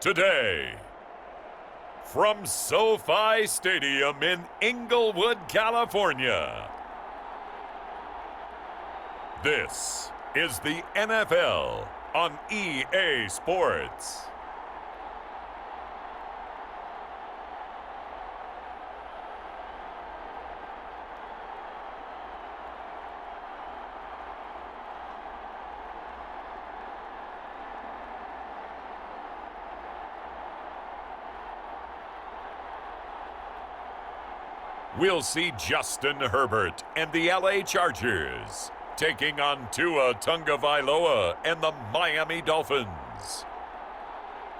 today. From SoFi Stadium in Inglewood, California, this is the NFL on EA Sports. We'll see Justin Herbert and the LA Chargers taking on Tua Tagovailoa and the Miami Dolphins.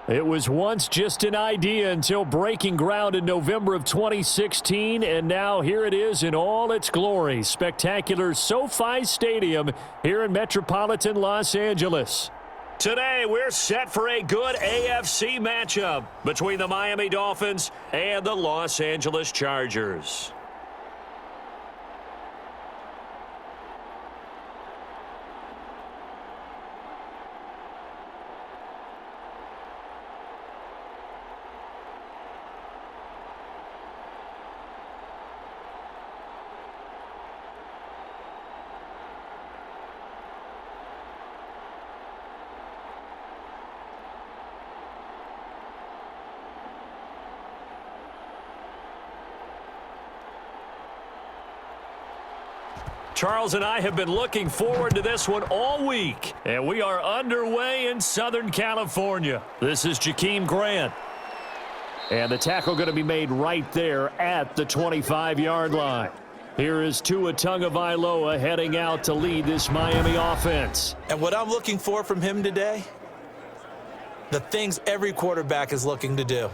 It was once just an idea until breaking ground in November of 2016, and now here it is in all its glory. Spectacular SoFi Stadium here in metropolitan Los Angeles. Today, we're set for a good AFC matchup between the Miami Dolphins and the Los Angeles Chargers. Charles and I have been looking forward to this one all week, and we are underway in Southern California. This is Jakeem Grant. And the tackle going to be made right there at the 25-yard line. Here is Tua Tagovailoa heading out to lead this Miami offense. And what I'm looking for from him today, the things every quarterback is looking to do.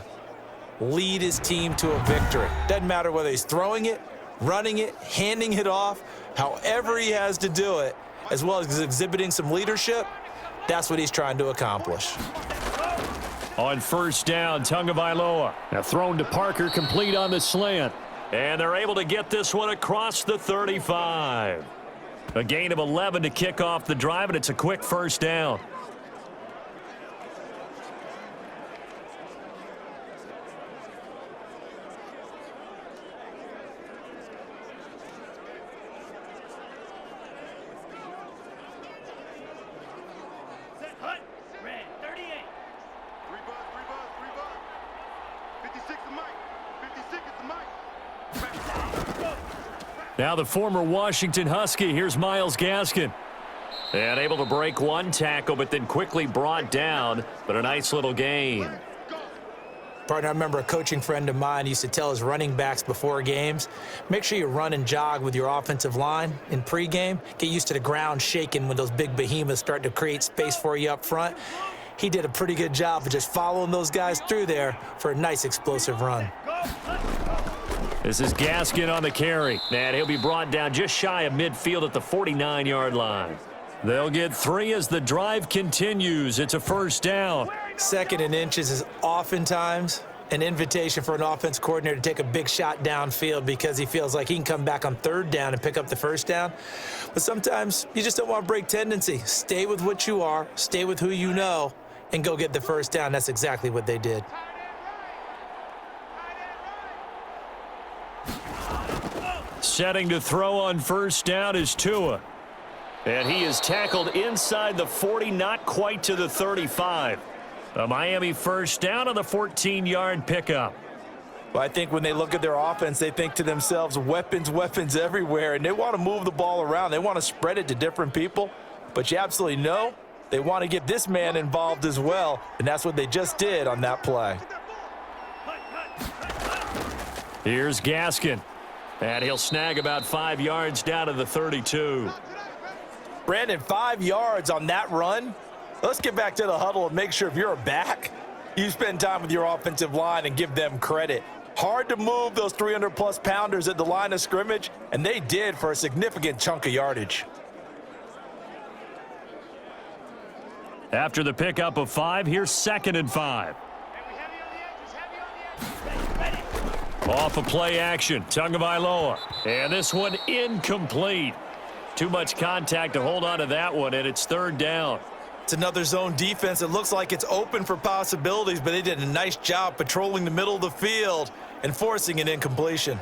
Lead his team to a victory. Doesn't matter whether he's throwing it, running it, handing it off, however he has to do it, as well as exhibiting some leadership, that's what he's trying to accomplish. On first down, Tagovailoa. Now thrown to Parker, complete on the slant. And they're able to get this one across the 35. A gain of 11 to kick off the drive, and it's a quick first down. Now the former Washington Husky, here's Myles Gaskin. And able to break one tackle, but then quickly brought down, but a nice little gain. Partner, I remember a coaching friend of mine used to tell his running backs before games, make sure you run and jog with your offensive line in pregame. Get used to the ground shaking when those big behemoths start to create space for you up front. He did a pretty good job of just following those guys through there for a nice explosive run. This is Gaskin on the carry. And he'll be brought down just shy of midfield at the 49-yard line. They'll get 3 as the drive continues. It's a first down. Second and inches is oftentimes an invitation for an offense coordinator to take a big shot downfield because he feels like he can come back on third down and pick up the first down. But sometimes you just don't want to break tendency. Stay with what you are, stay with who you know, and go get the first down. That's exactly what they did. Setting to throw on first down is Tua. And he is tackled inside the 40, not quite to the 35. A Miami first down on the 14-yard pickup. Well, I think when they look at their offense, they think to themselves, weapons, weapons everywhere, and they want to move the ball around. They want to spread it to different people. But you absolutely know they want to get this man involved as well, and that's what they just did on that play. Here's Gaskin. And he'll snag about 5 yards down to the 32. Brandon, 5 yards on that run. Let's get back to the huddle and make sure if you're a back, you spend time with your offensive line and give them credit. Hard to move those 300-plus pounders at the line of scrimmage, and they did for a significant chunk of yardage. After the pickup of 5, here's 2nd and 5. Off of play action, Tagovailoa. And this one incomplete. Too much contact to hold on to that one, and it's third down. It's another zone defense. It looks like it's open for possibilities, but they did a nice job patrolling the middle of the field and forcing an incompletion.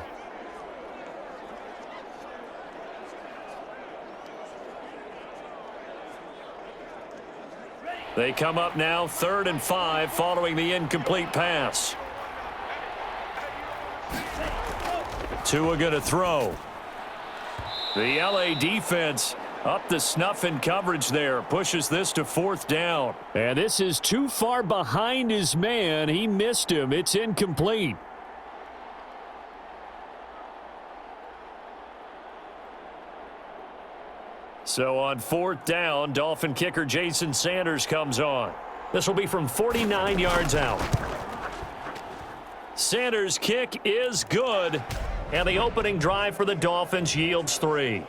They come up now 3rd and 5 following the incomplete pass. Tua going to throw. The LA defense up the snuff in coverage there. Pushes this to 4th down. And this is too far behind his man. He missed him. It's incomplete. So on 4th down, Dolphin kicker Jason Sanders comes on. This will be from 49 yards out. Sanders' kick is good. And the opening drive for the Dolphins yields 3.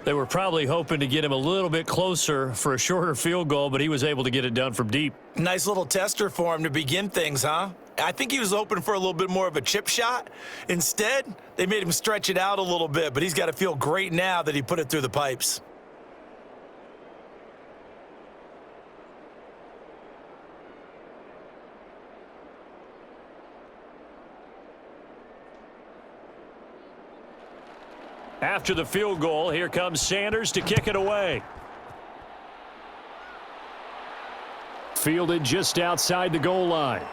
They were probably hoping to get him a little bit closer for a shorter field goal, but he was able to get it done from deep. Nice little tester for him to begin things, huh? I think he was hoping for a little bit more of a chip shot. Instead, they made him stretch it out a little bit, but he's got to feel great now that he put it through the pipes. After the field goal, here comes Sanders to kick it away. Fielded just outside the goal line.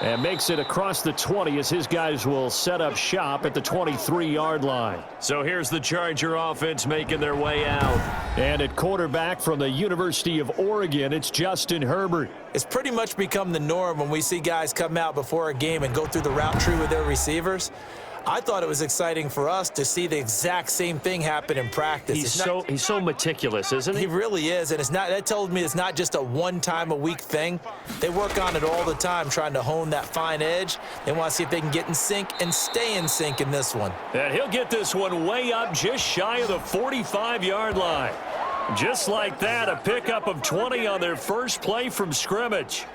And makes it across the 20 as his guys will set up shop at the 23-yard line. So here's the Charger offense making their way out. And at quarterback from the University of Oregon, it's Justin Herbert. It's pretty much become the norm when we see guys come out before a game and go through the route tree with their receivers. I thought it was exciting for us to see the exact same thing happen in practice. He's so meticulous, isn't he? He really is, and that tells me it's not just a one-time-a-week thing. They work on it all the time, trying to hone that fine edge. They want to see if they can get in sync and stay in sync in this one. And he'll get this one way up just shy of the 45-yard line. Just like that, a pickup of 20 on their first play from scrimmage.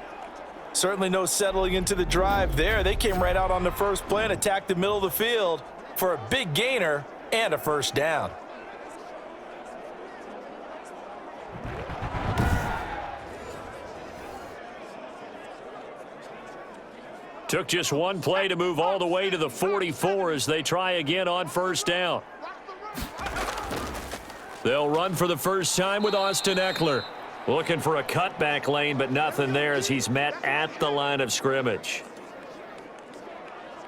Certainly no settling into the drive there. They came right out on the first play and attacked the middle of the field for a big gainer and a first down. Took just one play to move all the way to the 44 as they try again on first down. They'll run for the first time with Austin Eckler. Looking for a cutback lane, but nothing there as he's met at the line of scrimmage.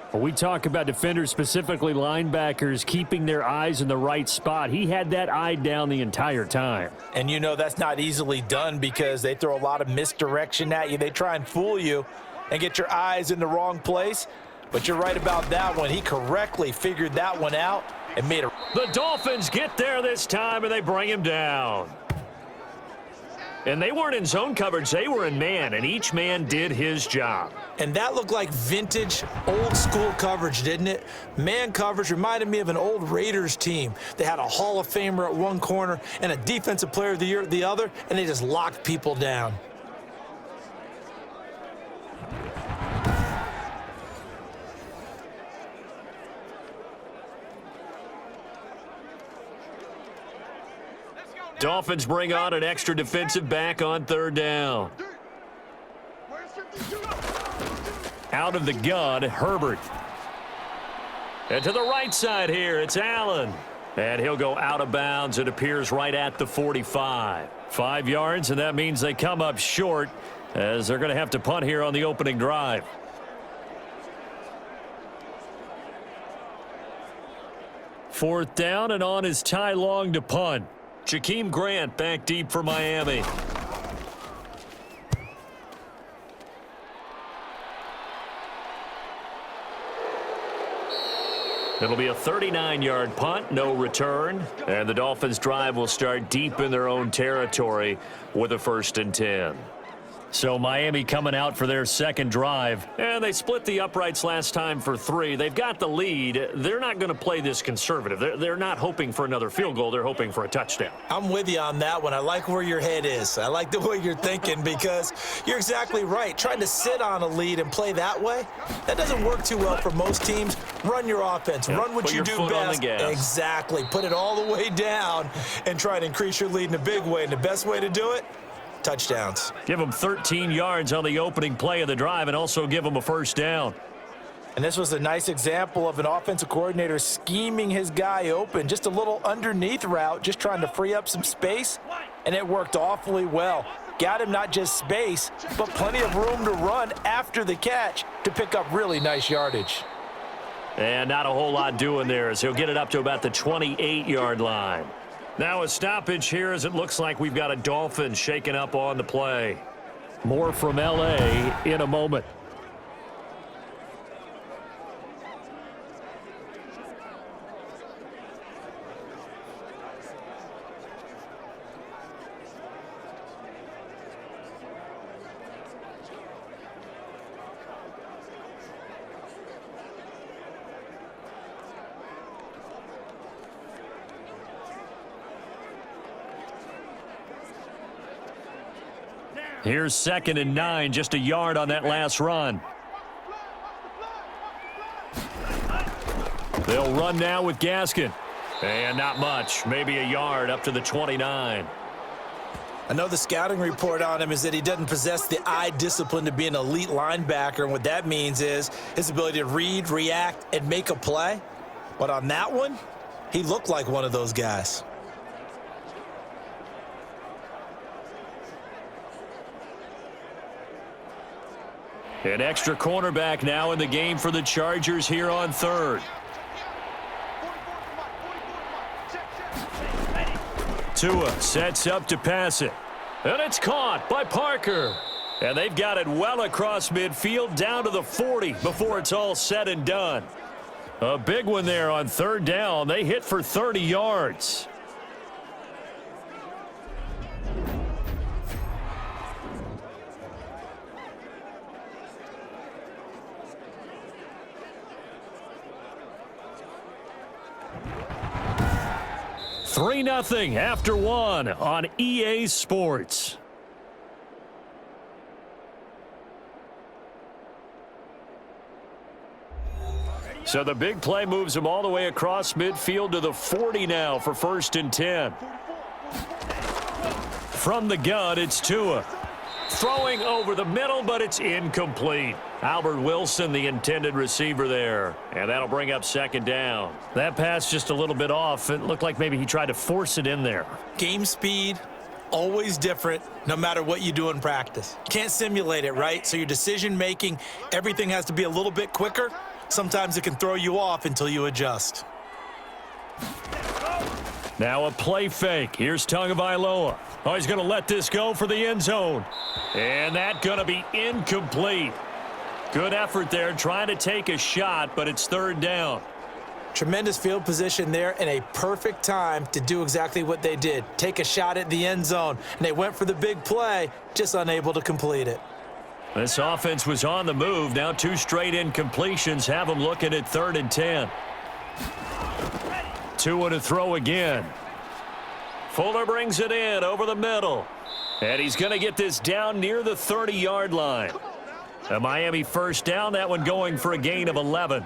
When we talk about defenders, specifically linebackers, keeping their eyes in the right spot, he had that eye down the entire time. And you know that's not easily done because they throw a lot of misdirection at you. They try and fool you and get your eyes in the wrong place. But you're right about that one. He correctly figured that one out and made it. The Dolphins get there this time, and they bring him down. And they weren't in zone coverage. They were in man, and each man did his job. And that looked like vintage, old-school coverage, didn't it? Man coverage reminded me of an old Raiders team. They had a Hall of Famer at one corner and a Defensive Player of the Year at the other, and they just locked people down. Dolphins bring on an extra defensive back on third down. Out of the gun, Herbert. And to the right side here, it's Allen. And he'll go out of bounds. It appears right at the 45. 5 yards, and that means they come up short as they're going to have to punt here on the opening drive. Fourth down, and on is Ty Long to punt. Jakeem Grant back deep for Miami. It'll be a 39-yard punt, no return, and the Dolphins drive will start deep in their own territory with a 1st and 10. So Miami coming out for their second drive. And they split the uprights last time for 3. They've got the lead. They're not going to play this conservative. They're not hoping for another field goal. They're hoping for a touchdown. I'm with you on that one. I like where your head is. I like the way you're thinking because you're exactly right. Trying to sit on a lead and play that way, that doesn't work too well for most teams. Run your offense. Yep. Run what Put you your do foot best. on the gas. Exactly. Put it all the way down and try to increase your lead in a big way. And the best way to do it, touchdowns. Give them 13 yards on the opening play of the drive and also give them a first down. And this was a nice example of an offensive coordinator scheming his guy open. Just a little underneath route, just trying to free up some space, and it worked awfully well. Got him not just space, but plenty of room to run after the catch to pick up really nice yardage. And not a whole lot doing there as he'll get it up to about the 28-yard line. Now a stoppage here as it looks like we've got a Dolphin shaken up on the play. More from L.A. in a moment. Here's 2nd and 9, just a yard on that last run. They'll run now with Gaskin. And not much, maybe a yard up to the 29. I know the scouting report on him is that he doesn't possess the eye discipline to be an elite linebacker, and what that means is his ability to read, react, and make a play. But on that one, he looked like one of those guys. An extra cornerback now in the game for the Chargers here on 3rd. Tua sets up to pass it. And it's caught by Parker. And they've got it well across midfield down to the 40 before it's all said and done. A big one there on 3rd down. They hit for 30 yards. Three 3-0 after 1 on EA Sports. So the big play moves them all the way across midfield to the 40 now for 1st and 10. From the gun, it's Tua. Throwing over the middle, but it's incomplete. Albert Wilson, the intended receiver there. And that'll bring up 2nd down. That pass just a little bit off. It looked like maybe he tried to force it in there. Game speed, always different, no matter what you do in practice. Can't simulate it, right? So your decision-making, everything has to be a little bit quicker. Sometimes it can throw you off until you adjust. Now a play fake. Here's Tagovailoa. Oh, he's going to let this go for the end zone. And that's going to be incomplete. Good effort there trying to take a shot, but it's 3rd down. Tremendous field position there and a perfect time to do exactly what they did. Take a shot at the end zone. And they went for the big play, just unable to complete it. This offense was on the move. Now 2 straight incompletions have them looking at 3rd and 10. Tua to throw again. Fuller brings it in over the middle. And he's going to get this down near the 30-yard line. A Miami first down, that one going for a gain of 11.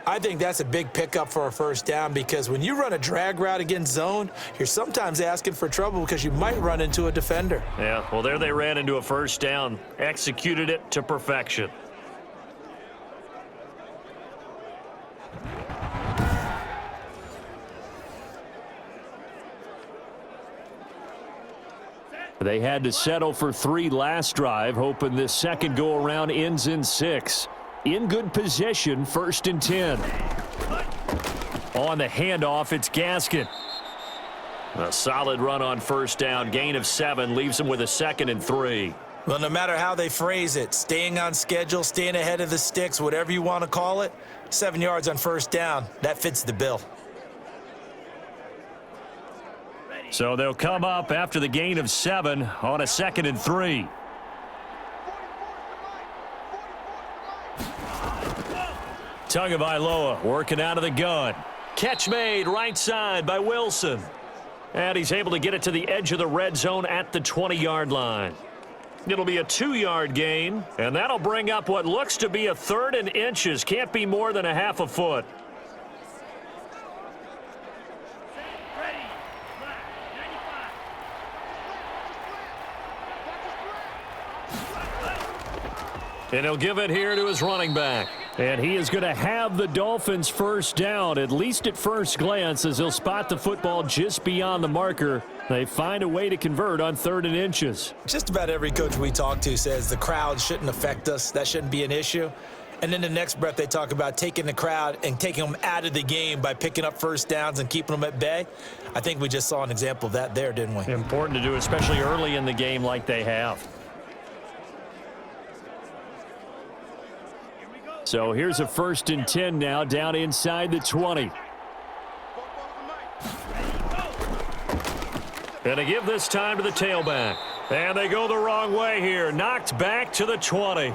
I think that's a big pickup for a first down because when you run a drag route against zone, you're sometimes asking for trouble because you might run into a defender. Yeah, well, there they ran into a first down. Executed it to perfection. They had to settle for 3 last drive, hoping this second go-around ends in 6. In good position, 1st and 10. On the handoff, it's Gaskin. A solid run on first down. Gain of 7 leaves them with a 2nd and 3. Well, no matter how they phrase it, staying on schedule, staying ahead of the sticks, whatever you want to call it, 7 yards on first down, that fits the bill. So they'll come up after the gain of 7 on a 2nd and 3. Tagovailoa working out of the gun. Catch made right side by Wilson. And he's able to get it to the edge of the red zone at the 20-yard line. It'll be a 2-yard gain, and that'll bring up what looks to be a 3rd and inches. Can't be more than a half a foot. And he'll give it here to his running back. And he is going to have the Dolphins first down, at least at first glance, as he'll spot the football just beyond the marker. They find a way to convert on 3rd and inches. Just about every coach we talk to says the crowd shouldn't affect us. That shouldn't be an issue. And then the next breath they talk about taking the crowd and taking them out of the game by picking up first downs and keeping them at bay. I think we just saw an example of that there, didn't we? Important to do, especially early in the game like they have. So here's a 1st and 10 now down inside the 20. And they give this time to the tailback. And they go the wrong way here. Knocked back to the 20.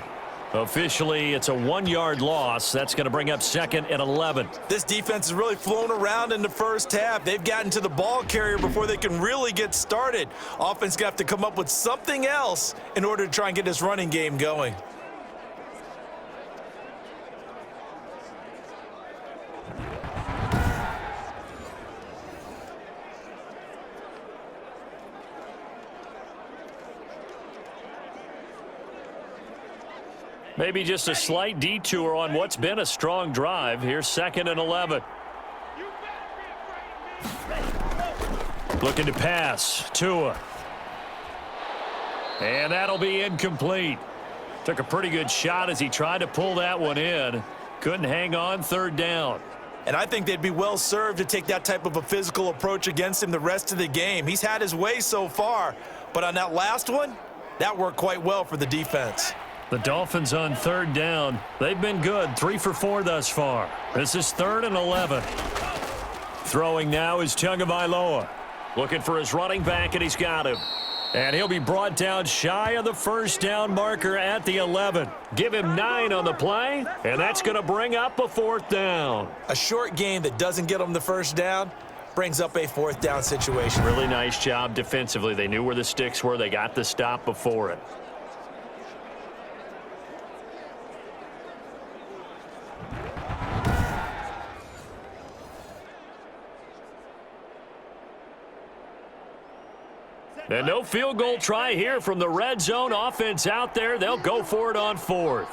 Officially, it's a 1-yard loss. That's going to bring up 2nd and 11. This defense has really flown around in the first half. They've gotten to the ball carrier before they can really get started. Offense going to have to come up with something else in order to try and get this running game going. Maybe just a slight detour on what's been a strong drive. Here's 2nd and 11. Looking to pass. Tua. And that'll be incomplete. Took a pretty good shot as he tried to pull that one in. Couldn't hang on 3rd down. And I think they'd be well served to take that type of a physical approach against him the rest of the game. He's had his way so far, but on that last one, that worked quite well for the defense. The Dolphins on 3rd down. They've been good, 3 for 4 thus far. This is 3rd and 11. Throwing now is Tagovailoa. Looking for his running back, and he's got him. And he'll be brought down shy of the first down marker at the 11. Give him 9 on the play, and that's going to bring up a 4th down. A short game that doesn't get them the first down brings up a 4th down situation. Really nice job defensively. They knew where the sticks were. They got the stop before it. And no field goal try here from the red zone offense out there. They'll go for it on 4th.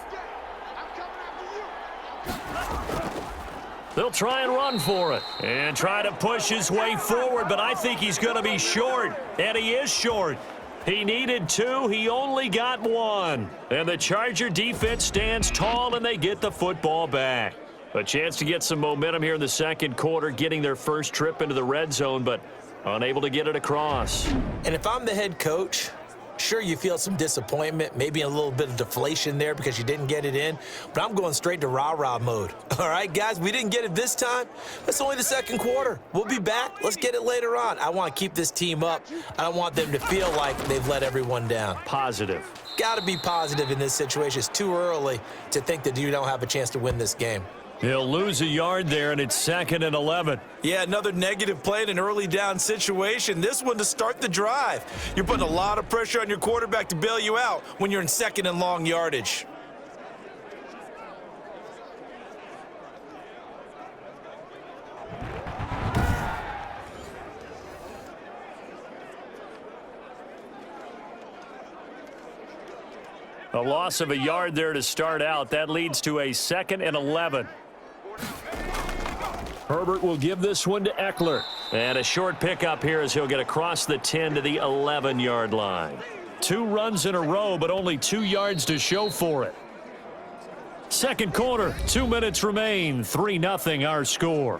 They'll try and run for it and try to push his way forward, but I think he's going to be short, and he is short. He needed 2. He only got 1. And the Charger defense stands tall, and they get the football back. A chance to get some momentum here in the second quarter, getting their first trip into the red zone, but unable to get it across. And if I'm the head coach, sure, you feel some disappointment, maybe a little bit of deflation there because you didn't get it in, but I'm going straight to rah-rah mode. All right, guys, we didn't get it this time. That's only the second quarter. We'll be back. Let's get it later on. I want to keep this team up. I don't want them to feel like they've let everyone down. Positive. Got to be positive in this situation. It's too early to think that you don't have a chance to win this game. He'll lose a yard there, and it's 2nd and 11. Yeah, another negative play in an early down situation. This one to start the drive. You're putting a lot of pressure on your quarterback to bail you out when you're in 2nd and long yardage. A loss of a yard there to start out. That leads to a 2nd and 11. Herbert will give this one to Eckler. And a short pickup here as he'll get across the 10 to the 11-yard line. 2 runs in a row, but only 2 yards to show for it. Second quarter, 2 minutes remain. 3-0 our score.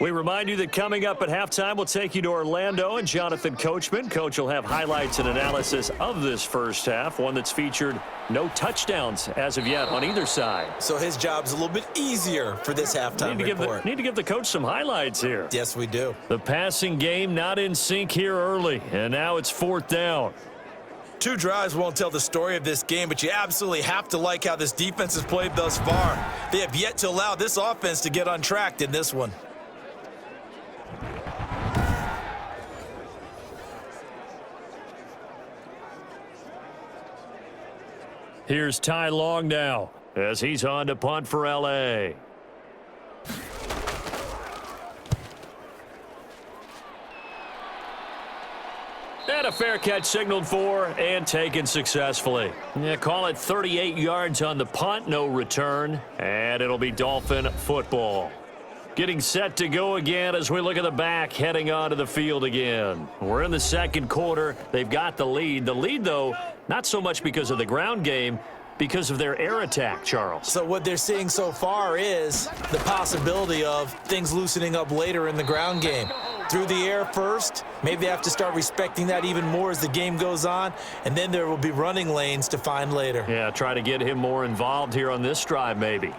We remind you that coming up at halftime, we'll take you to Orlando and Jonathan Coachman. Coach will have highlights and analysis of this first half, one that's featured no touchdowns as of yet on either side. So his job's a little bit easier for this halftime report. Need to give the coach some highlights here. Yes, we do. The passing game not in sync here early, and now it's 4th down. 2 drives won't tell the story of this game, but you absolutely have to like how this defense has played thus far. They have yet to allow this offense to get untracked in this one. Here's Ty Long now as he's on to punt for L.A. And a fair catch signaled for and taken successfully. Yeah, call it 38 yards on the punt, no return, and it'll be Dolphin football. Getting set to go again as we look at the back heading onto the field again. We're in the second quarter. They've got the lead. The lead, though, not so much because of the ground game, because of their air attack, Charles. So what they're seeing so far is the possibility of things loosening up later in the ground game. Through the air first, maybe they have to start respecting that even more as the game goes on, and then there will be running lanes to find later. Yeah, try to get him more involved here on this drive maybe.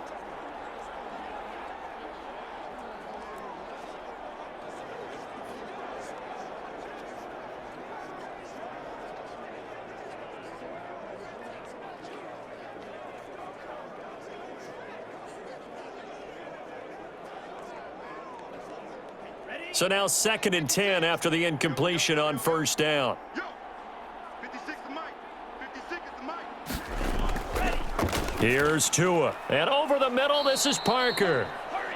So now 2nd and 10 after the incompletion on 1st down. 56 to Mike. 56 to Mike. Here's Tua. And over the middle, this is Parker.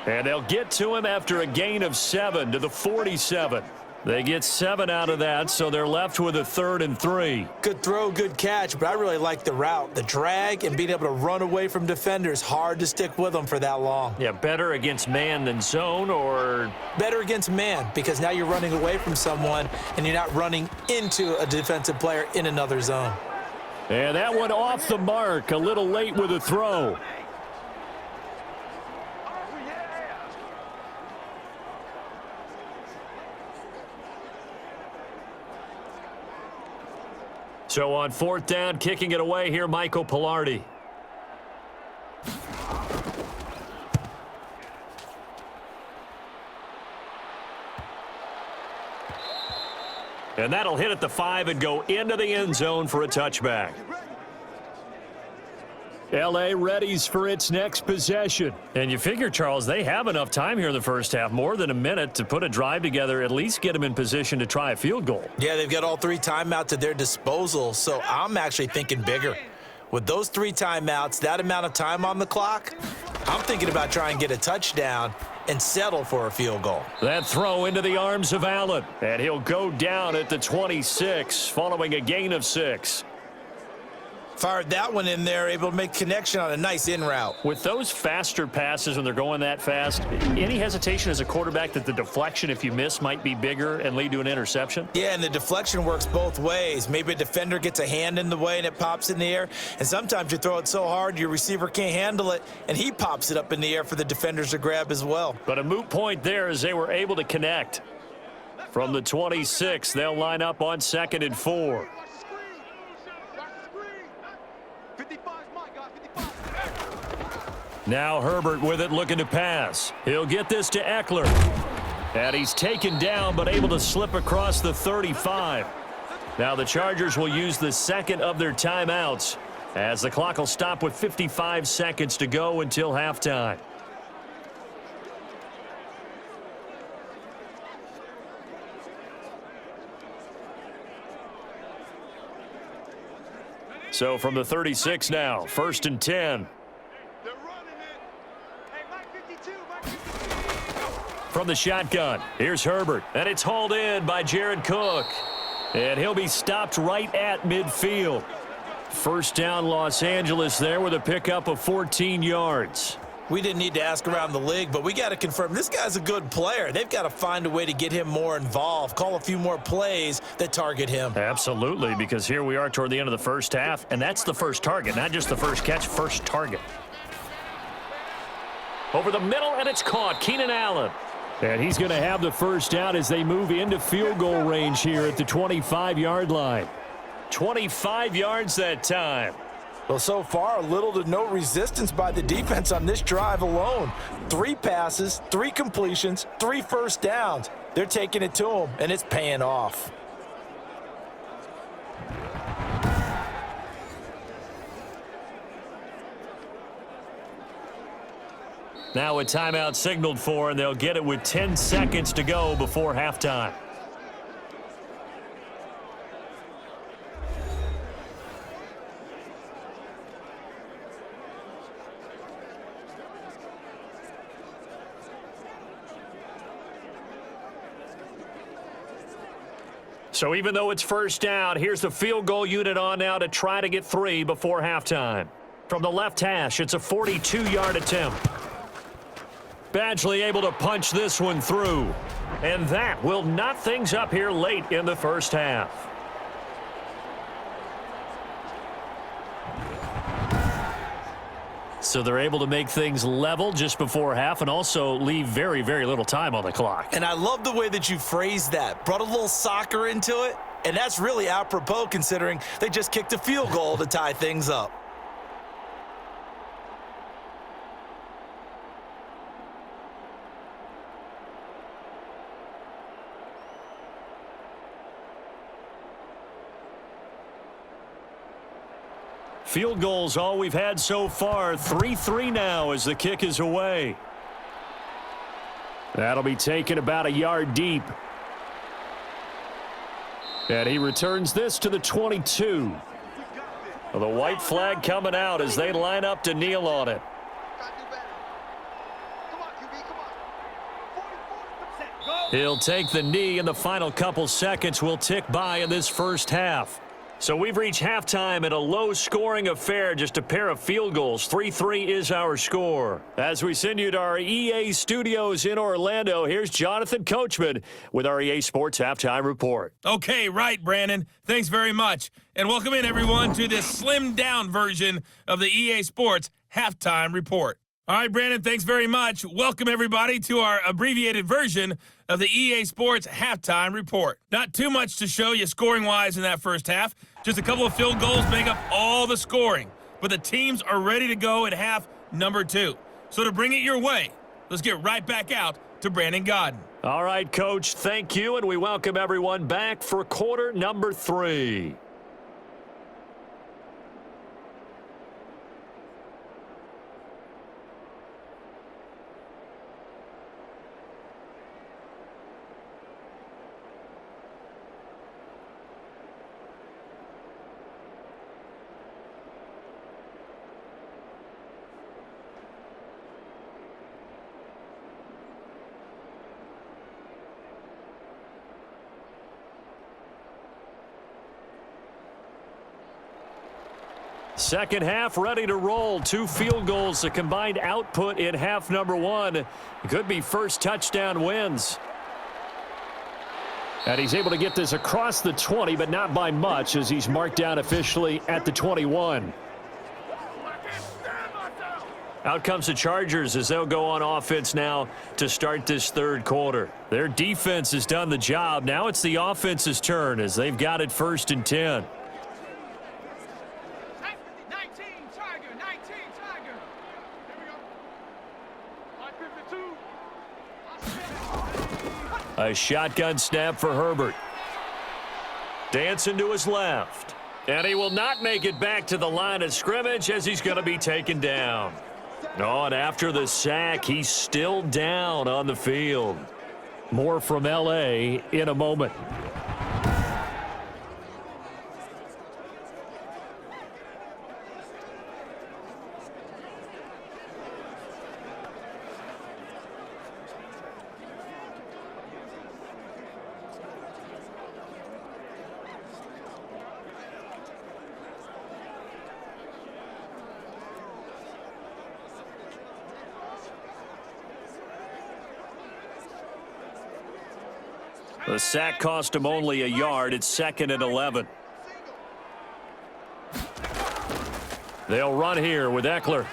And they'll get to him after a gain of 7 to the 47. They get 7 out of that, so they're left with a 3rd and 3. Good throw, good catch, but I really like the route. The drag and being able to run away from defenders, hard to stick with them for that long. Yeah, better against man than zone, or? Better against man, because now you're running away from someone and you're not running into a defensive player in another zone. And that one off the mark, a little late with a throw. So on 4th down, kicking it away here, Michael Pilardi. And that'll hit at the 5 and go into the end zone for a touchback. L.A. readies for its next possession. And you figure, Charles, they have enough time here in the first half, more than a minute, to put a drive together, at least get them in position to try a field goal. Yeah, they've got all 3 timeouts at their disposal, so I'm actually thinking bigger. With those 3 timeouts, that amount of time on the clock, I'm thinking about trying to get a touchdown and settle for a field goal. That throw into the arms of Allen, and he'll go down at the 26 following a gain of 6. Fired that one in there, able to make connection on a nice in route. With those faster passes when they're going that fast, any hesitation as a quarterback that the deflection, if you miss, might be bigger and lead to an interception? Yeah, and the deflection works both ways. Maybe a defender gets a hand in the way and it pops in the air, and sometimes you throw it so hard your receiver can't handle it, and he pops it up in the air for the defenders to grab as well. But a moot point there as they were able to connect. From the 26, they'll line up on 2nd and 4. Now Herbert with it, looking to pass. He'll get this to Eckler. And he's taken down, but able to slip across the 35. Now the Chargers will use the 2nd of their timeouts, as the clock will stop with 55 seconds to go until halftime. So from the 36 now, 1st and 10. From the shotgun, here's Herbert, and it's hauled in by Jared Cook. And he'll be stopped right at midfield. 1st down, Los Angeles there with a pickup of 14 yards. We didn't need to ask around the league, but we got to confirm this guy's a good player. They've got to find a way to get him more involved, call a few more plays that target him. Absolutely, because here we are toward the end of the first half, and that's the first target, not just the first catch, first target. Over the middle, and it's caught. Keenan Allen. And he's going to have the first down as they move into field goal range here at the 25-yard line. 25 yards that time. Well, so far, little to no resistance by the defense on this drive alone. 3 passes, 3 completions, 3 first downs. They're taking it to them, and it's paying off. Now a timeout signaled for, and they'll get it with 10 seconds to go before halftime. So even though it's first down, here's the field goal unit on now to try to get 3 before halftime. From the left hash, it's a 42-yard attempt. Badgley able to punch this one through. And that will knot things up here late in the first half. So they're able to make things level just before half and also leave very, very little time on the clock. And I love the way that you phrased that. Brought a little soccer into it, and that's really apropos considering they just kicked a field goal to tie things up. Field goals all we've had so far. 3-3 now as the kick is away. That'll be taken about a yard deep. And he returns this to the 22. The white flag coming out as they line up to kneel on it. He'll take the knee, and the final couple seconds will tick by in this first half. So we've reached halftime in a low-scoring affair, just a pair of field goals. 3-3 is our score. As we send you to our EA studios in Orlando, here's Jonathan Coachman with our EA Sports Halftime Report. Okay, right, Brandon. Thanks very much. And welcome in, everyone, to this slimmed-down version of the EA Sports Halftime Report. All right, Brandon, thanks very much. Welcome, everybody, to our abbreviated version of the EA Sports Halftime Report. Not too much to show you scoring-wise in that first half. Just a couple of field goals make up all the scoring. But the teams are ready to go at half number 2. So to bring it your way, let's get right back out to Brandon Godden. All right, Coach, thank you, and we welcome everyone back for quarter number 3. Second half ready to roll. 2 field goals, the combined output in half number 1. It could be first touchdown wins. And he's able to get this across the 20, but not by much as he's marked down officially at the 21. Out comes the Chargers as they'll go on offense now to start this third quarter. Their defense has done the job. Now it's the offense's turn as they've got it 1st and 10. A shotgun snap for Herbert. Dancing to his left. And he will not make it back to the line of scrimmage as he's going to be taken down. Oh, and after the sack, he's still down on the field. More from L.A. in a moment. The sack cost him only a yard. It's 2nd and 11. They'll run here with Eckler.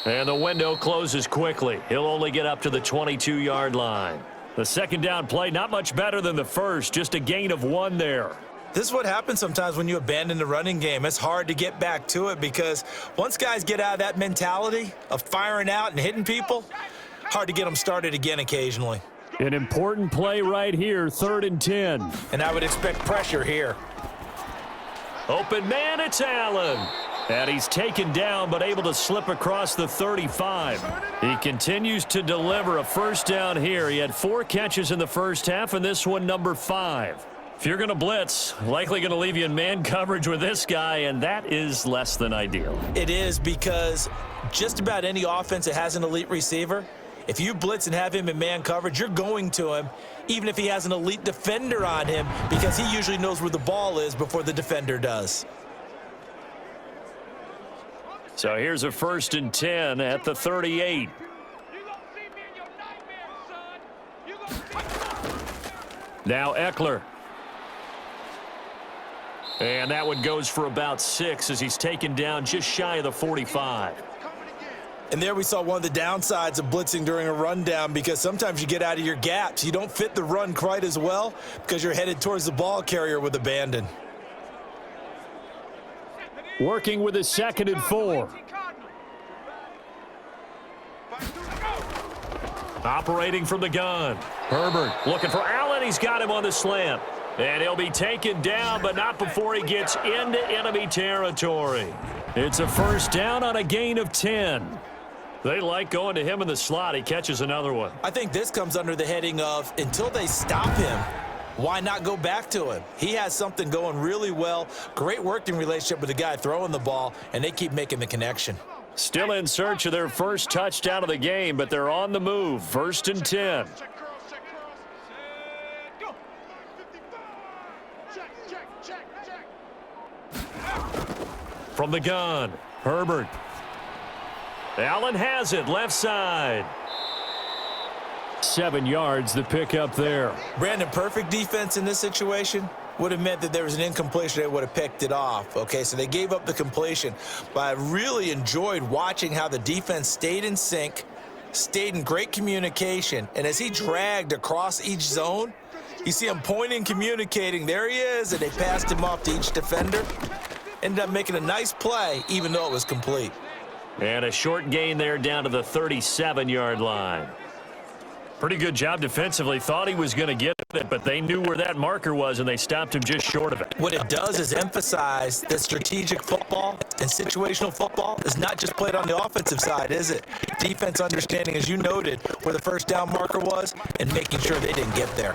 And the window closes quickly. He'll only get up to the 22-yard line. The second down play, not much better than the first, just a gain of 1 there. This is what happens sometimes when you abandon the running game. It's hard to get back to it because once guys get out of that mentality of firing out and hitting people, hard to get them started again occasionally. An important play right here, 3rd and 10. And I would expect pressure here. Open man, it's Allen. And he's taken down but able to slip across the 35. He continues to deliver a first down here. He had 4 catches in the first half, and this one number 5. If you're going to blitz, likely going to leave you in man coverage with this guy, and that is less than ideal. It is because just about any offense that has an elite receiver, if you blitz and have him in man coverage, you're going to him, even if he has an elite defender on him, because he usually knows where the ball is before the defender does. So here's a 1st and 10 at the 38. Now Eckler. And that one goes for about 6 as he's taken down just shy of the 45. And there we saw one of the downsides of blitzing during a rundown, because sometimes you get out of your gaps. You don't fit the run quite as well because you're headed towards the ball carrier with abandon. Working with his 2nd and 4. Operating from the gun. Herbert looking for Allen. He's got him on the slant. And he'll be taken down, but not before he gets into enemy territory. It's a first down on a gain of 10. They like going to him in the slot. He catches another one. I think this comes under the heading of until they stop him, why not go back to him? He has something going really well. Great working relationship with the guy throwing the ball, and they keep making the connection. Still in search of their first touchdown of the game, but they're on the move. 1st and 10. From the gun, Herbert. Allen has it, left side. 7 yards, the pickup there. Brandon, perfect defense in this situation would have meant that there was an incompletion. They would have picked it off. Okay, so they gave up the completion. But I really enjoyed watching how the defense stayed in sync, stayed in great communication, and as he dragged across each zone, you see him pointing, communicating. There he is, and they passed him off to each defender. Ended up making a nice play, even though it was complete. And a short gain there down to the 37-yard line. Pretty good job defensively. Thought he was going to get it, but they knew where that marker was, and they stopped him just short of it. What it does is emphasize that strategic football and situational football is not just played on the offensive side, is it? Defense understanding, as you noted, where the first down marker was and making sure they didn't get there.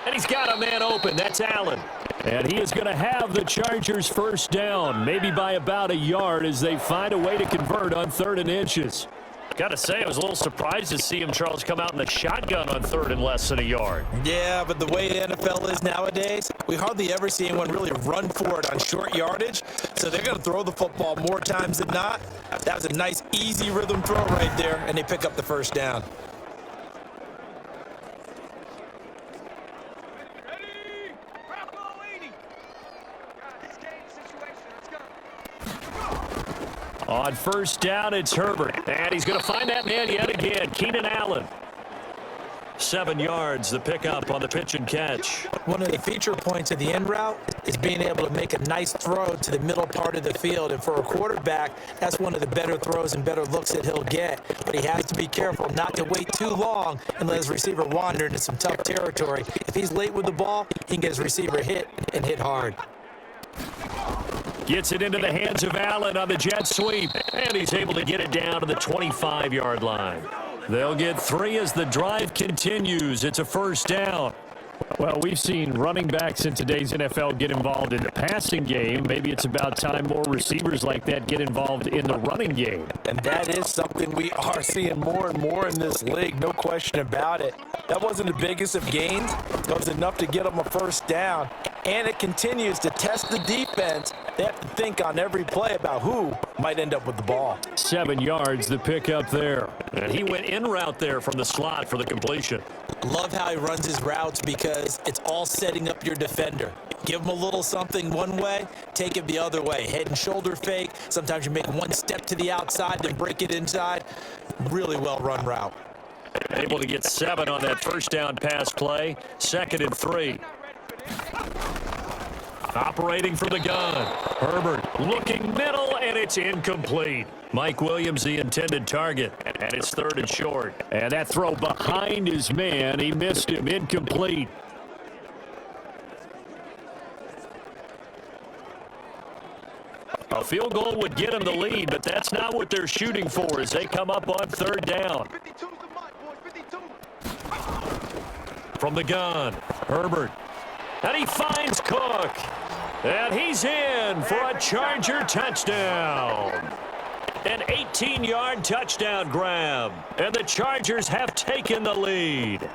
And he's got a man open. That's Allen. And he is going to have the Chargers first down, maybe by about a yard as they find a way to convert on 3rd and inches. Got to say, I was a little surprised to see him, Charles, come out in the shotgun on 3rd and less than a yard. Yeah, but the way the NFL is nowadays, we hardly ever see anyone really run for it on short yardage. So they're going to throw the football more times than not. That was a nice, easy rhythm throw right there, and they pick up the first down. On first down, it's Herbert. And he's going to find that man yet again, Keenan Allen. 7 yards, the pickup on the pitch and catch. One of the feature points of the end route is being able to make a nice throw to the middle part of the field. And for a quarterback, that's one of the better throws and better looks that he'll get. But he has to be careful not to wait too long and let his receiver wander into some tough territory. If he's late with the ball, he can get his receiver hit and hit hard. Gets it into the hands of Allen on the jet sweep, and he's able to get it down to the 25-yard line. They'll get 3 as the drive continues. It's a first down. Well, we've seen running backs in today's NFL get involved in the passing game. Maybe it's about time more receivers like that get involved in the running game. And that is something we are seeing more and more in this league, no question about it. That wasn't the biggest of gains. That was enough to get them a first down. And it continues to test the defense. They have to think on every play about who might end up with the ball. 7 yards, the pickup there. And he went in route there from the slot for the completion. Love how he runs his routes because it's all setting up your defender. Give them a little something one way, take it the other way. Head and shoulder fake. Sometimes you make one step to the outside, then break it inside. Really well-run route. Able to get 7 on that first down pass play. 2nd and 3. Operating from the gun. Herbert looking middle, and it's incomplete. Mike Williams, the intended target, and it's 3rd and short. And that throw behind his man, he missed him, incomplete. A field goal would get him the lead, but that's not what they're shooting for as they come up on 3rd down. 52's the mic, boys. 52. From the gun, Herbert. And he finds Cook. And he's in for a Charger touchdown. An 18-yard touchdown grab. And the Chargers have taken the lead.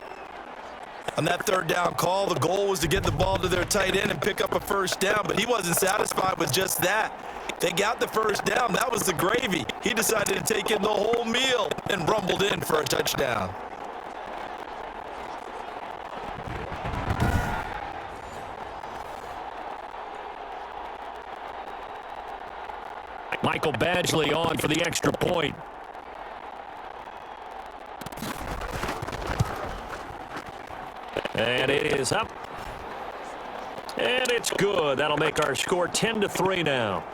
On that 3rd down call, the goal was to get the ball to their tight end and pick up a 1st down, but he wasn't satisfied with just that. They got the 1st down. That was the gravy. He decided to take in the whole meal and rumbled in for a touchdown. Michael Badgley on for the extra point. And it is up. And it's good. That'll make our score 10-3 now.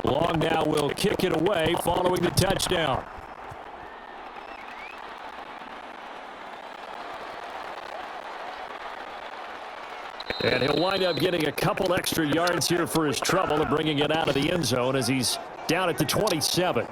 Long now will kick it away following the touchdown. And he'll wind up getting a couple extra yards here for his trouble and bringing it out of the end zone as he's down at the 27.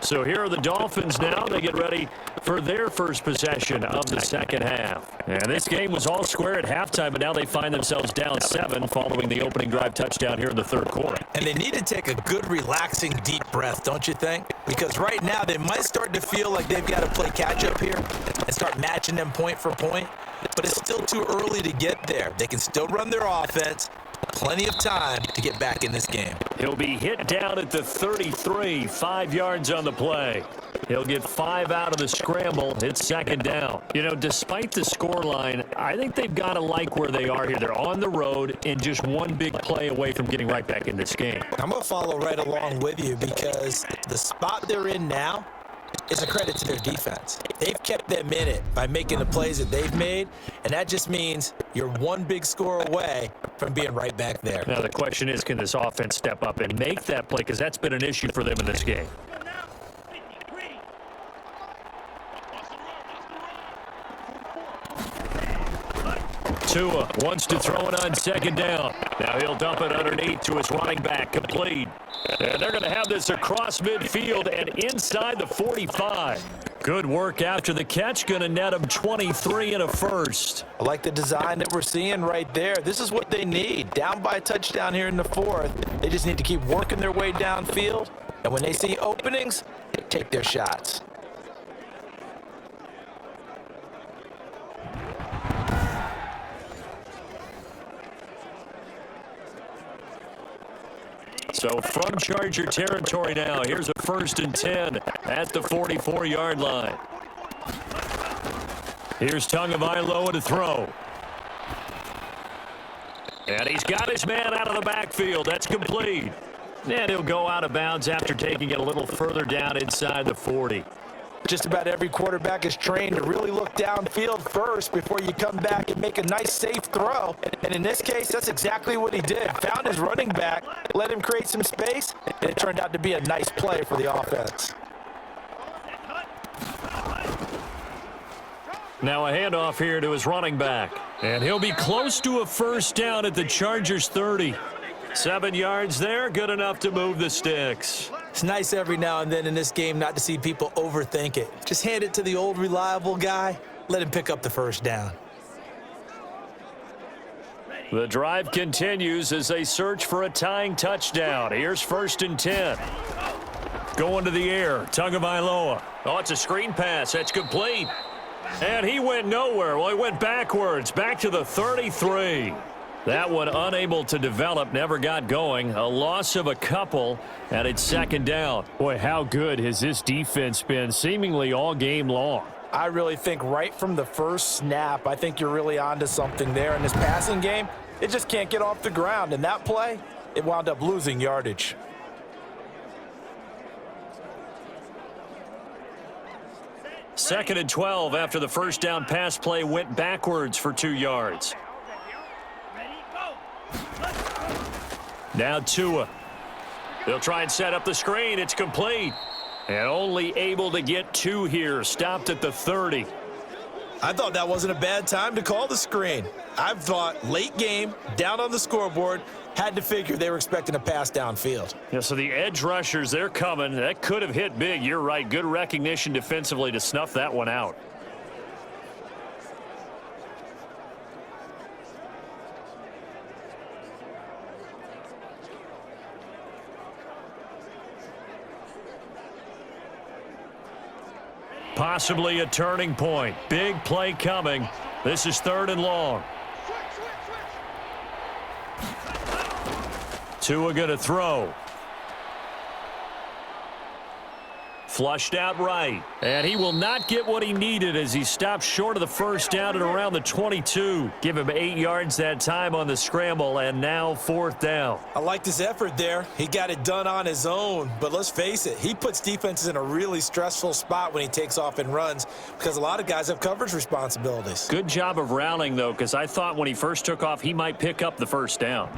So here are the Dolphins now. They get ready for their first possession of the second half. And this game was all square at halftime, but now they find themselves down 7 following the opening drive touchdown here in the 3rd quarter. And they need to take a good, relaxing, deep breath, don't you think? Because right now they might start to feel like they've got to play catch-up here and start matching them point for point. But it's still too early to get there. They can still run their offense. Plenty of time to get back in this game. He'll be hit down at the 33, 5 yards on the play. He'll get 5 out of the scramble. It's 2nd down. You know, despite the scoreline, I think they've got to like where they are here. They're on the road and just one big play away from getting right back in this game. I'm going to follow right along with you because the spot they're in now is a credit to their defense. They've kept them in it by making the plays that they've made, and that just means you're one big score away from being right back there. Now the question is, can this offense step up and make that play? Because that's been an issue for them in this game. Tua wants to throw it on 2nd down. Now he'll dump it underneath to his running back, complete. And they're going to have this across midfield and inside the 45. Good work after the catch, going to net them 23 and a first. I like the design that we're seeing right there. This is what they need. Down by a touchdown here in the 4th. They just need to keep working their way downfield. And when they see openings, they take their shots. So from Charger territory now, here's a 1st and 10 at the 44-yard line. Here's Tagovailoa to throw. And he's got his man out of the backfield. That's complete. And he'll go out of bounds after taking it a little further down inside the 40. Just about every quarterback is trained to really look downfield first before you come back and make a nice, safe throw. And in this case, that's exactly what he did. Found his running back, let him create some space, and it turned out to be a nice play for the offense. Now a handoff here to his running back. And he'll be close to a 1st down at the Chargers 30. 7 yards there, good enough to move the sticks. It's nice every now and then in this game not to see people overthink it. Just hand it to the old reliable guy, let him pick up the first down. The drive continues as they search for a tying touchdown. Here's 1st and 10. Going to the air, Tagovailoa. Oh, it's a screen pass. That's complete. And he went nowhere. Well, he went backwards, back to the 33. That one unable to develop, never got going. A loss of a couple, and it's 2nd down. Boy, how good has this defense been seemingly all game long? I really think right from the first snap, I think you're really onto something there. In this passing game, it just can't get off the ground. And that play, it wound up losing yardage. Second and 12 after the first down pass play went backwards for 2 yards. Now Tua. They'll try and set up the screen. It's complete. And only able to get 2 here. Stopped at the 30. I thought that wasn't a bad time to call the screen. I thought late game, down on the scoreboard, had to figure they were expecting a pass downfield. Yeah, so the edge rushers, they're coming. That could have hit big. You're right. Good recognition defensively to snuff that one out. Possibly a turning point. Big play coming. This is 3rd and long. Tua going to throw. Flushed out right. And he will not get what he needed as he stopped short of the first down at around the 22. Give him 8 yards that time on the scramble, and now 4th down. I liked his effort there. He got it done on his own. But let's face it, he puts defenses in a really stressful spot when he takes off and runs because a lot of guys have coverage responsibilities. Good job of rallying, though, because I thought when he first took off, he might pick up the first down.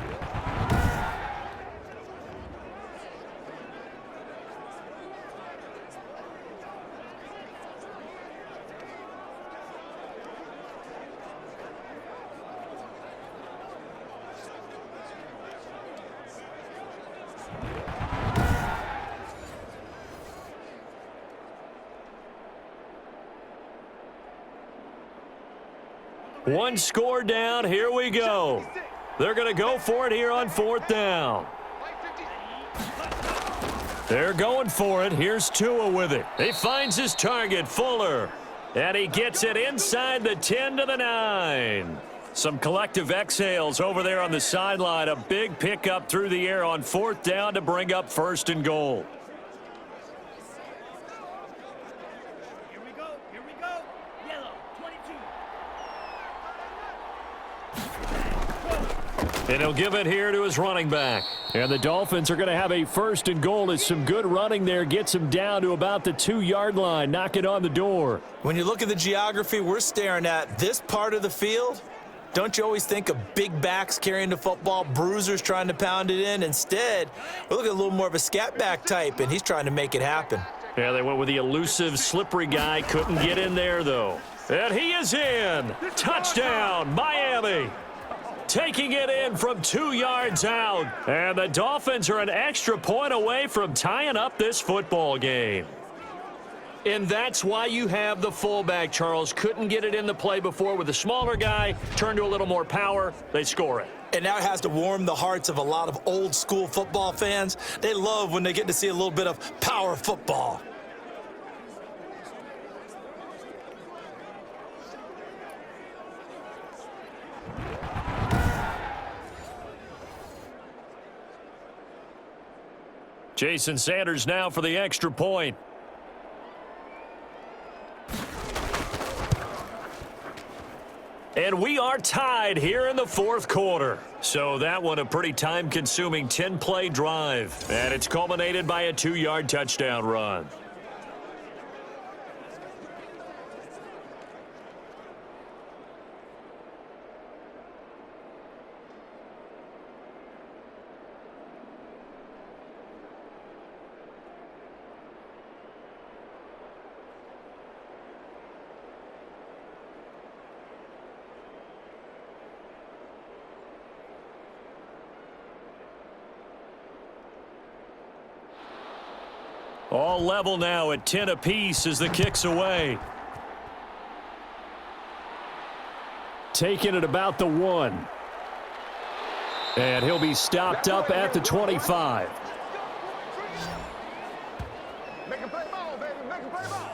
One score down. Here we go. They're going to go for it here on 4th down. They're going for it. Here's Tua with it. He finds his target, Fuller. And he gets it inside the 10 to the 9. Some collective exhales over there on the sideline. A big pickup through the air on 4th down to bring up 1st and goal. And he'll give it here to his running back. And the Dolphins are going to have a 1st and goal as some good running there gets him down to about the 2-yard line. Knock it on the door. When you look at the geography we're staring at, this part of the field, don't you always think of big backs carrying the football, bruisers trying to pound it in? Instead, we're looking at a little more of a scat back type, and he's trying to make it happen. Yeah, they went with the elusive, slippery guy. Couldn't get in there, though. And he is in. Touchdown, Miami. Taking it in from 2 yards out. And the Dolphins are an extra point away from tying up this football game. And that's why you have the fullback, Charles. Couldn't get it in the play before with a smaller guy. Turned to a little more power. They score it. And now it has to warm the hearts of a lot of old school football fans. They love when they get to see a little bit of power football. Jason Sanders now for the extra point. And we are tied here in the 4th quarter. So that one a pretty time-consuming 10-play drive. And it's culminated by a 2-yard touchdown run. All level now at 10 apiece as the kick's away. taking it about the 1. And he'll be stopped up at the 25. Make a play ball, baby. Make a play ball.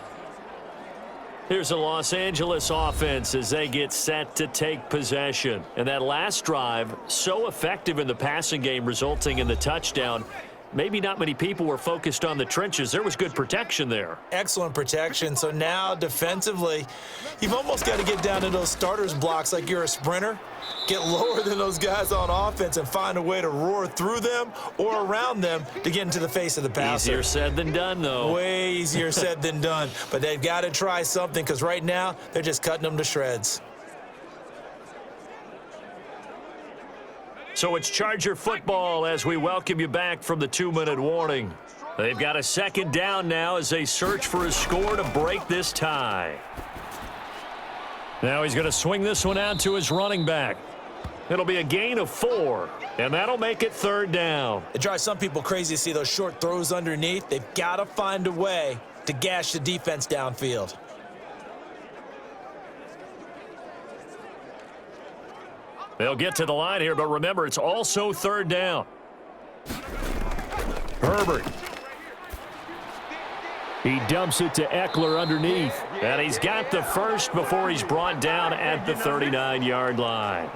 Here's a Los Angeles offense as they get set to take possession. And that last drive, so effective in the passing game, resulting in the touchdown. Maybe not many people were focused on the trenches. There was good protection there. Excellent protection. So now defensively, you've almost got to get down to those starters blocks like you're a sprinter. Get lower than those guys on offense and find a way to roar through them or around them to get into the face of the passer. Easier said than done, though. Way easier said than done. But they've got to try something because right now they're just cutting them to shreds. So it's Charger football as we welcome you back from the 2-minute warning. They've got a second down now as they search for a score to break this tie. Now he's going to swing this one out to his running back. It'll be a gain of 4, and that'll make it 3rd down. It drives some people crazy to see those short throws underneath. They've got to find a way to gash the defense downfield. They'll get to the line here, but remember, it's also 3rd down. Herbert. He dumps it to Eckler underneath, and he's got the first before he's brought down at the 39-yard line.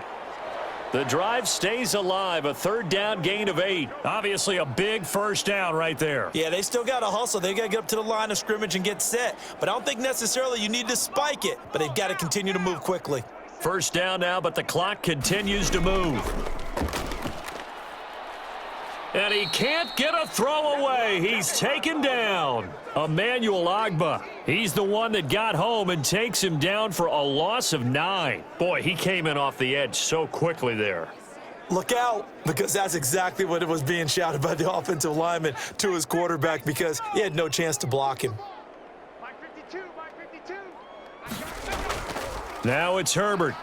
The drive stays alive, a 3rd down gain of 8. Obviously a big first down right there. Yeah, they still got to hustle. They got to get up to the line of scrimmage and get set. But I don't think necessarily you need to spike it, but they've got to continue to move quickly. First down now, but the clock continues to move. And he can't get a throw away. He's taken down. Emmanuel Ogbah. He's the one that got home and takes him down for a loss of 9. Boy, he came in off the edge so quickly there. Look out, because that's exactly what it was being shouted by the offensive lineman to his quarterback because he had no chance to block him. Mike 52, Mike 52. Now it's Herbert.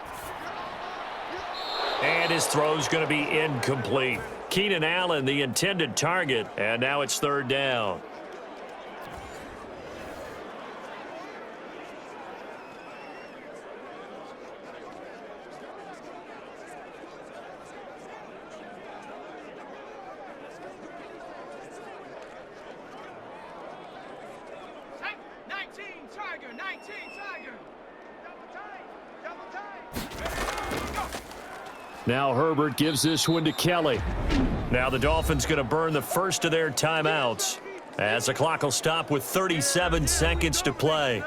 And his throw's going to be incomplete. Keenan Allen, the intended target, and now it's 3rd down. Hey, 19, Tiger, 19, Tiger. Double tight, go. Now Herbert gives this one to Kelly. Now the Dolphins going to burn the first of their timeouts as the clock will stop with 37 seconds to play.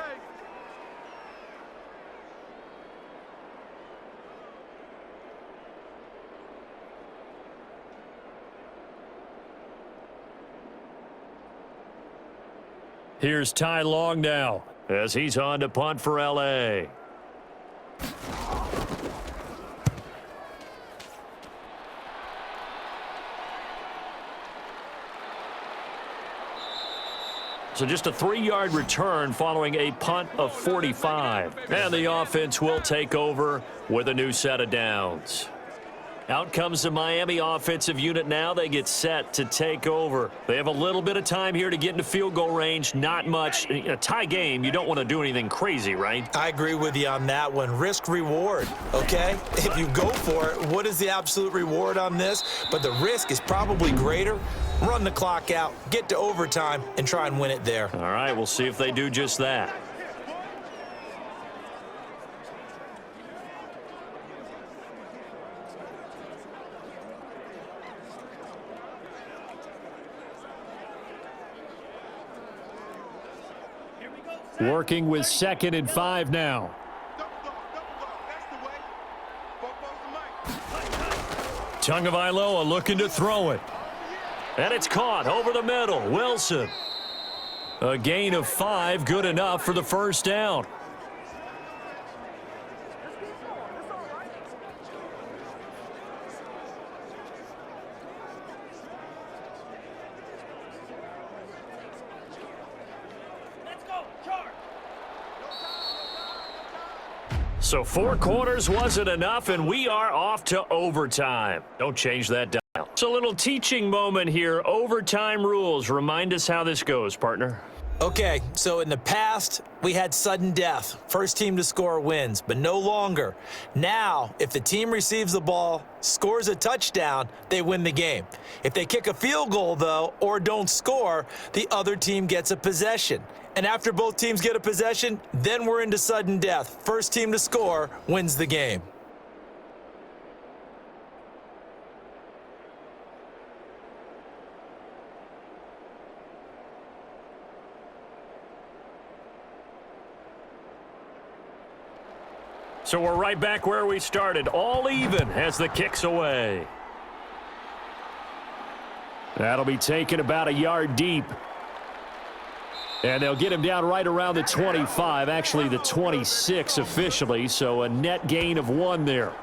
Here's Ty Long now as he's on to punt for L.A. So just a 3-yard return following a punt of 45. And the offense will take over with a new set of downs. Out comes the Miami offensive unit now. They get set to take over. They have a little bit of time here to get into field goal range. Not much. In a tie game, you don't want to do anything crazy, right? I agree with you on that one. Risk reward, okay? If you go for it, what is the absolute reward on this? But the risk is probably greater. Run the clock out, get to overtime, and try and win it there. All right, we'll see if they do just that. Working with 2nd and 5 now. Tagovailoa looking to throw it. And it's caught over the middle. Wilson. A gain of 5, good enough for the first down. So 4 quarters wasn't enough, and we are off to overtime. Don't change that dial. It's a little teaching moment here. Overtime rules. Remind us how this goes, partner. Okay, so in the past, we had sudden death. First team to score wins, but no longer. Now, if the team receives the ball, scores a touchdown, they win the game. If they kick a field goal, though, or don't score, the other team gets a possession. And after both teams get a possession, then we're into sudden death. First team to score wins the game. So we're right back where we started, all even as the kick's away. That'll be taken about a yard deep. And they'll get him down right around the 25, actually the 26 officially, so a net gain of 1 there.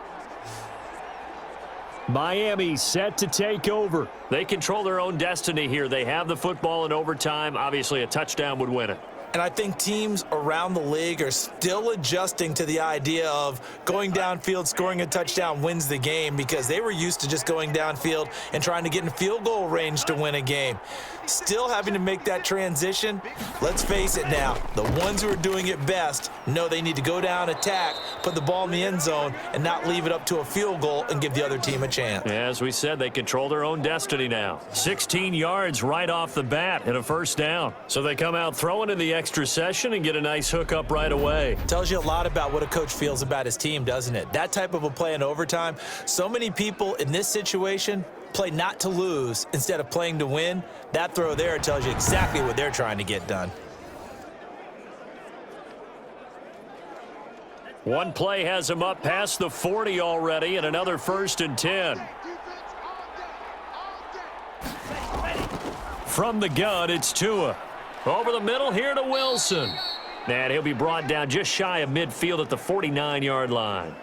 Miami set to take over. They control their own destiny here. They have the football in overtime. Obviously, a touchdown would win it. And I think teams around the league are still adjusting to the idea of going downfield, scoring a touchdown wins the game, because they were used to just going downfield and trying to get in field goal range to win a game. Still having to make that transition. Let's face it now, the ones who are doing it best know they need to go down, attack, put the ball in the end zone, and not leave it up to a field goal and give the other team a chance. As we said, they control their own destiny now. 16 yards right off the bat and a first down. So they come out throwing in the extra session and get a nice hook up right away. Tells you a lot about what a coach feels about his team, doesn't it? That type of a play in overtime. So many people in this situation play not to lose instead of playing to win. That throw there tells you exactly what they're trying to get done. One play has him up past the 40 already, and another 1st and 10. From the gun, it's Tua. Over the middle here to Wilson. And he'll be brought down just shy of midfield at the 49-yard line.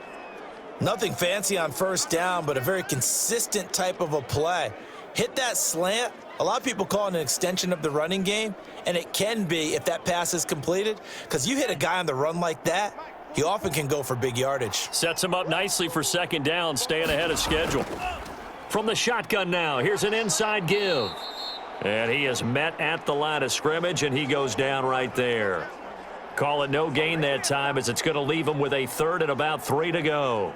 Nothing fancy on first down, but a very consistent type of a play. Hit that slant. A lot of people call it an extension of the running game, and it can be if that pass is completed, because you hit a guy on the run like that, he often can go for big yardage. Sets him up nicely for second down, staying ahead of schedule. From the shotgun now, here's an inside give. And he is met at the line of scrimmage, and he goes down right there. Call it no gain that time, as it's going to leave him with a 3rd and about 3 to go.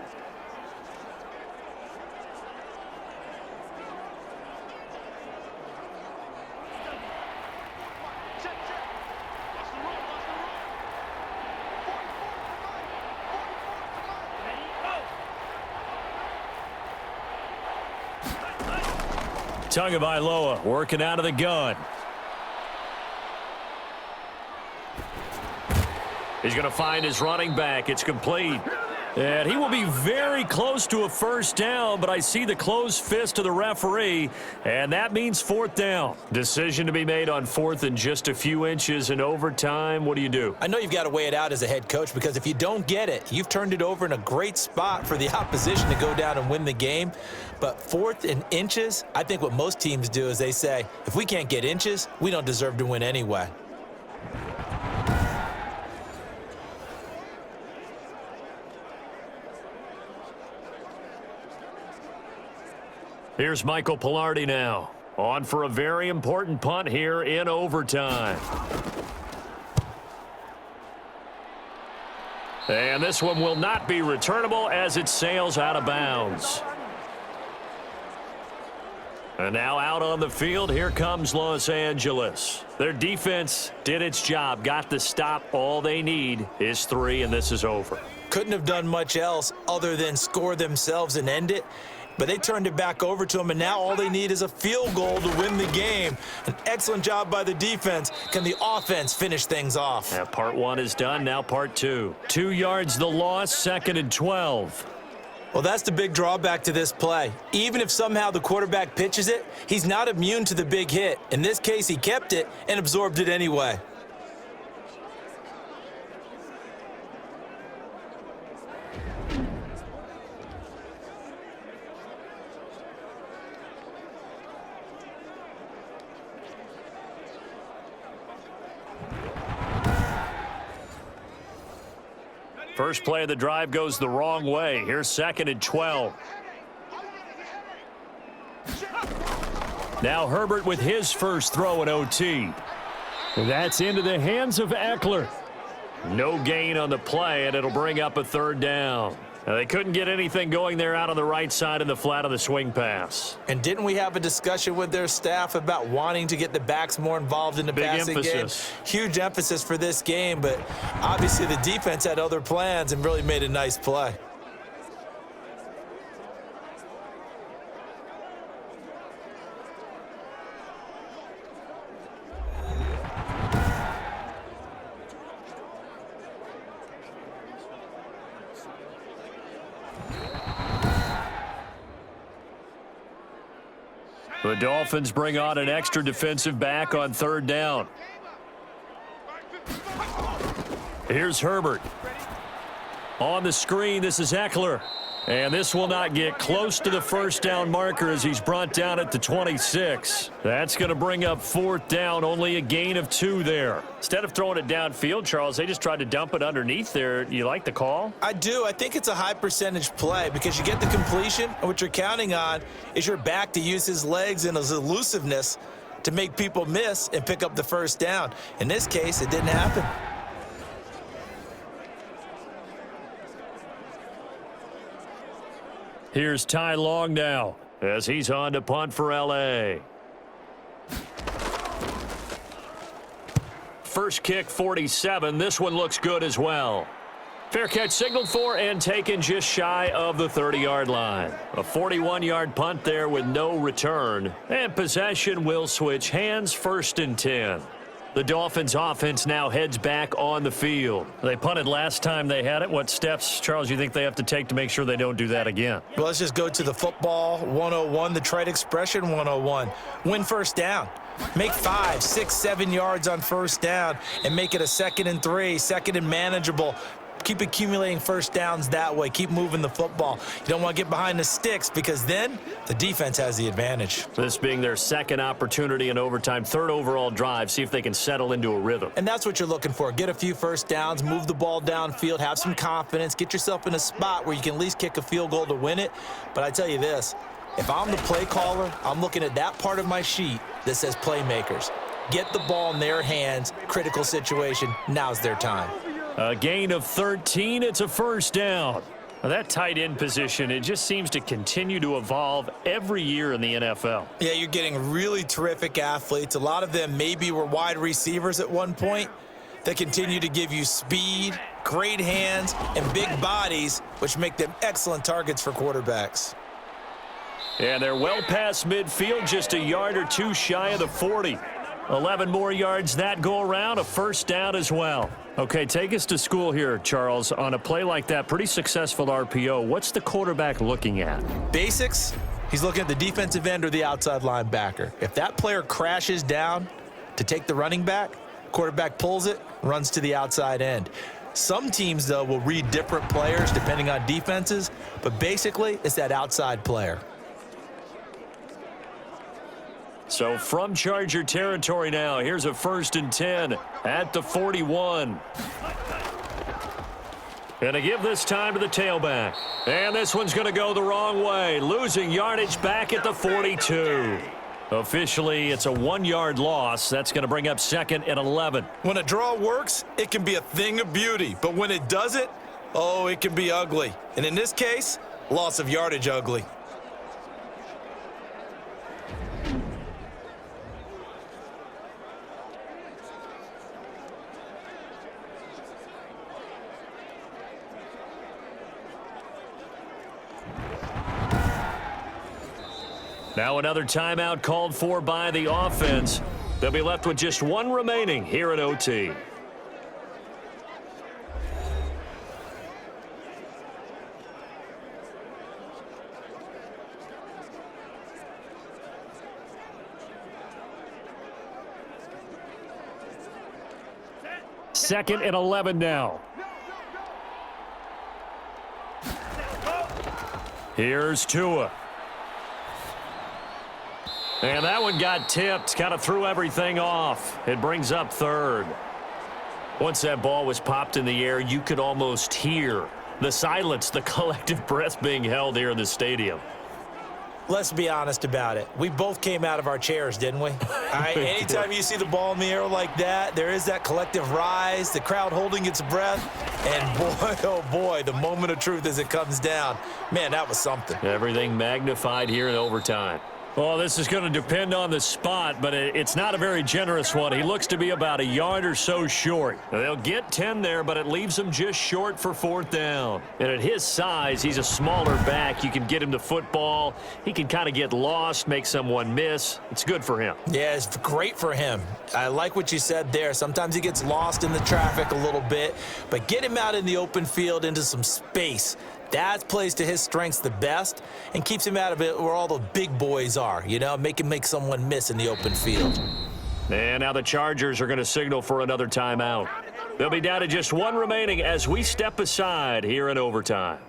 Tagovailoa working out of the gun. He's going to find his running back. It's complete. And he will be very close to a first down, but I see the closed fist of the referee, and that means 4th down. Decision to be made on 4th and just a few inches in overtime. What do you do? I know you've got to weigh it out as a head coach, because if you don't get it, you've turned it over in a great spot for the opposition to go down and win the game. But 4th and inches, I think what most teams do is they say, if we can't get inches, we don't deserve to win anyway. Here's Michael Pilardi now, on for a very important punt here in overtime. And this one will not be returnable as it sails out of bounds. And now out on the field, here comes Los Angeles. Their defense did its job, got the stop. All they need is 3, and this is over. Couldn't have done much else other than score themselves and end it. But they turned it back over to them, and now all they need is a field goal to win the game. An excellent job by the defense. Can the offense finish things off? Yeah, part 1 is done, now part 2. 2 yards the loss, 2nd and 12. Well, that's the big drawback to this play. Even if somehow the quarterback pitches it, he's not immune to the big hit. In this case, he kept it and absorbed it anyway. First play of the drive goes the wrong way. Here's 2nd and 12. Now Herbert with his first throw in OT. That's into the hands of Eckler. No gain on the play, and it'll bring up a third down. Now, they couldn't get anything going there out on the right side in the flat of the swing pass. And didn't we have a discussion with their staff about wanting to get the backs more involved in the passing game? Huge emphasis for this game, but obviously the defense had other plans and really made a nice play. The Dolphins bring on an extra defensive back on third down. Here's Herbert. On the screen, this is Eckler. And this will not get close to the first down marker as he's brought down at the 26. That's going to bring up fourth down, only a gain of 2 there. Instead of throwing it downfield, Charles, they just tried to dump it underneath there. You like the call? I do. I think it's a high percentage play because you get the completion, and what you're counting on is your back to use his legs and his elusiveness to make people miss and pick up the first down. In this case, it didn't happen. Here's Ty Long now as he's on to punt for L.A. First kick, 47. This one looks good as well. Fair catch signaled for and taken just shy of the 30-yard line. A 41-yard punt there with no return. And possession will switch hands, 1st and 10. The Dolphins offense now heads back on the field. They punted last time they had it. What steps, Charles, you think they have to take to make sure they don't do that again? Well, let's just go to the football 101, the trade expression 101. Win first down. Make 5, 6, 7 yards on first down and make it a 2nd and 3, 2nd and manageable. Keep accumulating first downs that way. Keep moving the football. You don't want to get behind the sticks because then the defense has the advantage. This being their second opportunity in overtime, 3rd overall drive, see if they can settle into a rhythm. And that's what you're looking for. Get a few first downs, move the ball downfield, have some confidence, get yourself in a spot where you can at least kick a field goal to win it. But I tell you this, if I'm the play caller, I'm looking at that part of my sheet that says playmakers. Get the ball in their hands, critical situation, now's their time. A gain of 13, it's a first down. Now that tight end position, it just seems to continue to evolve every year in the NFL. Yeah, you're getting really terrific athletes. A lot of them maybe were wide receivers at one point that continue to give you speed, great hands, and big bodies, which make them excellent targets for quarterbacks. And they're well past midfield, just a yard or 2 shy of the 40. 11 more yards that go around, a first down as well. Okay, take us to school here, Charles. On a play like that, pretty successful RPO, what's the quarterback looking at? Basics, he's looking at the defensive end or the outside linebacker. If that player crashes down to take the running back, quarterback pulls it, runs to the outside end. Some teams, though, will read different players depending on defenses, but basically it's that outside player. So from Charger territory now, here's a 1st and 10 at the 41. And to give this time to the tailback. And this one's going to go the wrong way, losing yardage back at the 42. Officially, it's a 1-yard loss. That's going to bring up 2nd and 11. When a draw works, it can be a thing of beauty. But when it doesn't, oh, it can be ugly. And in this case, loss of yardage ugly. Now another timeout called for by the offense. They'll be left with just 1 remaining here in OT. Second and 11 now. Here's Tua. And that one got tipped, kind of threw everything off. It brings up 3rd. Once that ball was popped in the air, you could almost hear the silence, the collective breath being held here in the stadium. Let's be honest about it. We both came out of our chairs, didn't we? All right, anytime you see the ball in the air like that, there is that collective rise, the crowd holding its breath, and boy, oh boy, the moment of truth as it comes down. Man, that was something. Everything magnified here in overtime. Well, this is going to depend on the spot, but it's not a very generous one. He looks to be about a yard or so short. They'll get 10 there, but it leaves him just short for 4th down. And at his size, he's a smaller back. You can get him the football. He can kind of get lost, make someone miss. It's good for him. Yeah, it's great for him. I like what you said there. Sometimes he gets lost in the traffic a little bit, but get him out in the open field into some space. That plays to his strengths the best and keeps him out of it where all the big boys are, you know, make someone miss in the open field. And now the Chargers are going to signal for another timeout. They'll be down to just one remaining as we step aside here in overtime.